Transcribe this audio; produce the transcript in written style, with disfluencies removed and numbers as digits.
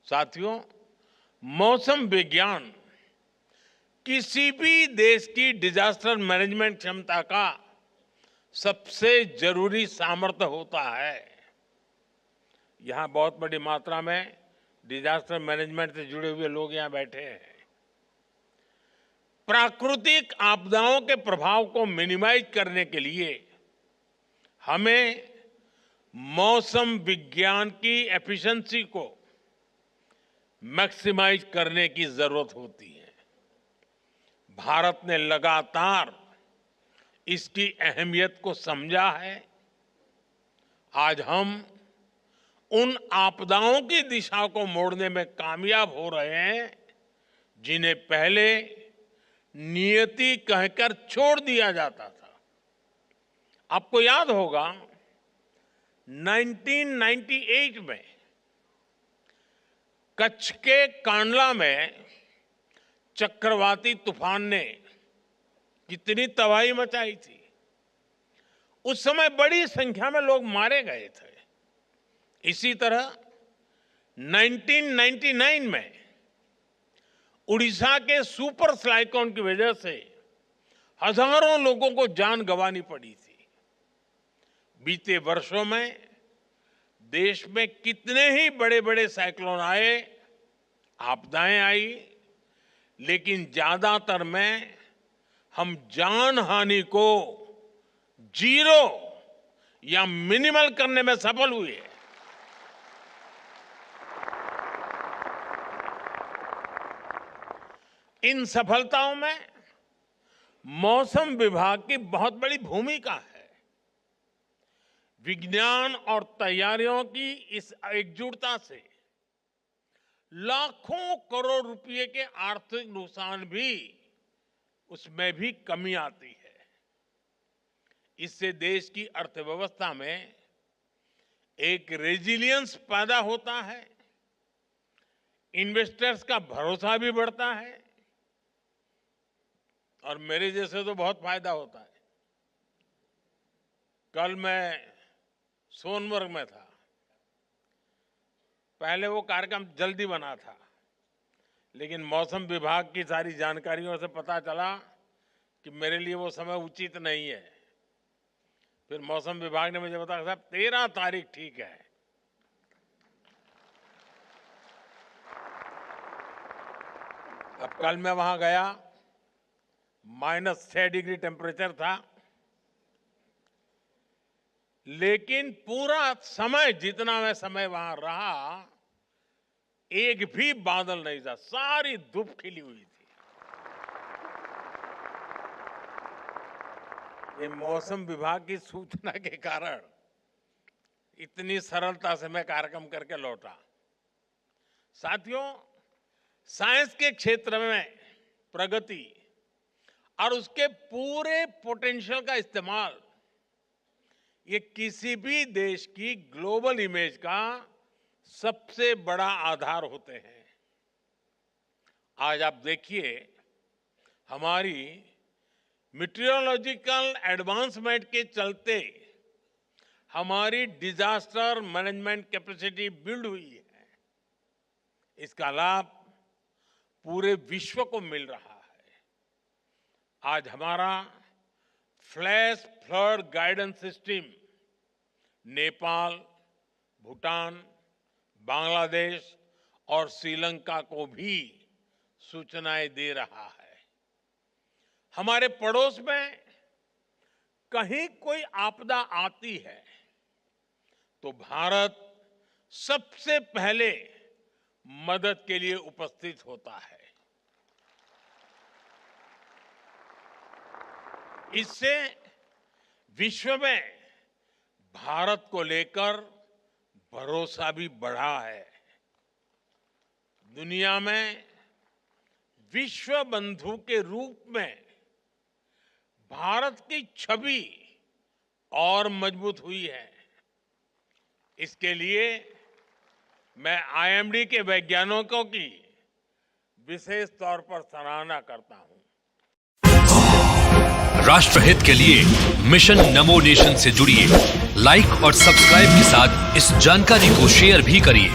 साथियों, मौसम विज्ञान किसी भी देश की डिजास्टर मैनेजमेंट क्षमता का सबसे जरूरी सामर्थ्य होता है। यहां बहुत बड़ी मात्रा में डिजास्टर मैनेजमेंट से जुड़े हुए लोग यहां बैठे हैं। प्राकृतिक आपदाओं के प्रभाव को मिनिमाइज करने के लिए हमें मौसम विज्ञान की एफिशिएंसी को मैक्सिमाइज करने की जरूरत होती है। भारत ने लगातार इसकी अहमियत को समझा है। आज हम उन आपदाओं की दिशा को मोड़ने में कामयाब हो रहे हैं जिन्हें पहले नियति कहकर छोड़ दिया जाता था। आपको याद होगा 1998 में कच्छ के कांडला में चक्रवाती तूफान ने कितनी तबाही मचाई थी। उस समय बड़ी संख्या में लोग मारे गए थे। इसी तरह 1999 में उड़ीसा के सुपर साइक्लोन की वजह से हजारों लोगों को जान गंवानी पड़ी थी। बीते वर्षों में देश में कितने ही बड़े बड़े साइक्लोन आए, आपदाएं आई, लेकिन ज्यादातर में हम जान हानि को जीरो या मिनिमल करने में सफल हुए। इन सफलताओं में मौसम विभाग की बहुत बड़ी भूमिका है। विज्ञान और तैयारियों की इस एकजुटता से लाखों करोड़ रुपए के आर्थिक नुकसान भी उसमें भी कमी आती है। इससे देश की अर्थव्यवस्था में एक रेजिलियंस पैदा होता है, इन्वेस्टर्स का भरोसा भी बढ़ता है और मेरे जैसे तो बहुत फायदा होता है। कल मैं सोनमर्ग में था। पहले वो कार्यक्रम जल्दी बना था, लेकिन मौसम विभाग की सारी जानकारियों से पता चला कि मेरे लिए वो समय उचित नहीं है। फिर मौसम विभाग ने मुझे बताया, साहब 13 तारीख ठीक है। अब कल मैं वहां गया, -6 डिग्री टेम्परेचर था, लेकिन पूरा समय जितना मैं समय वहां रहा, एक भी बादल नहीं था, सारी धूप खिली हुई थी। ये मौसम विभाग की सूचना के कारण इतनी सरलता से मैं कार्यक्रम करके लौटा। साथियों, साइंस के क्षेत्र में प्रगति और उसके पूरे पोटेंशियल का इस्तेमाल, ये किसी भी देश की ग्लोबल इमेज का सबसे बड़ा आधार होते हैं। आज आप देखिए, हमारी मीटियोलॉजिकल एडवांसमेंट के चलते हमारी डिजास्टर मैनेजमेंट कैपेसिटी बिल्ड हुई है। इसका लाभ पूरे विश्व को मिल रहा है। आज हमारा flash flood guidance system Nepal, Bhutan, Bangladesh और श्रीलंका को भी सूचनाएं दे रहा है। हमारे पड़ोस में कहीं कोई आपदा आती है तो भारत सबसे पहले मदद के लिए उपस्थित होता है। इससे विश्व में भारत को लेकर भरोसा भी बढ़ा है। दुनिया में विश्व बंधु के रूप में भारत की छवि और मजबूत हुई है। इसके लिए मैं आईएमडी के वैज्ञानिकों की विशेष तौर पर सराहना करता हूं। राष्ट्रहित के लिए मिशन नमो नेशन से जुड़िए। लाइक और सब्सक्राइब के साथ इस जानकारी को शेयर भी करिए।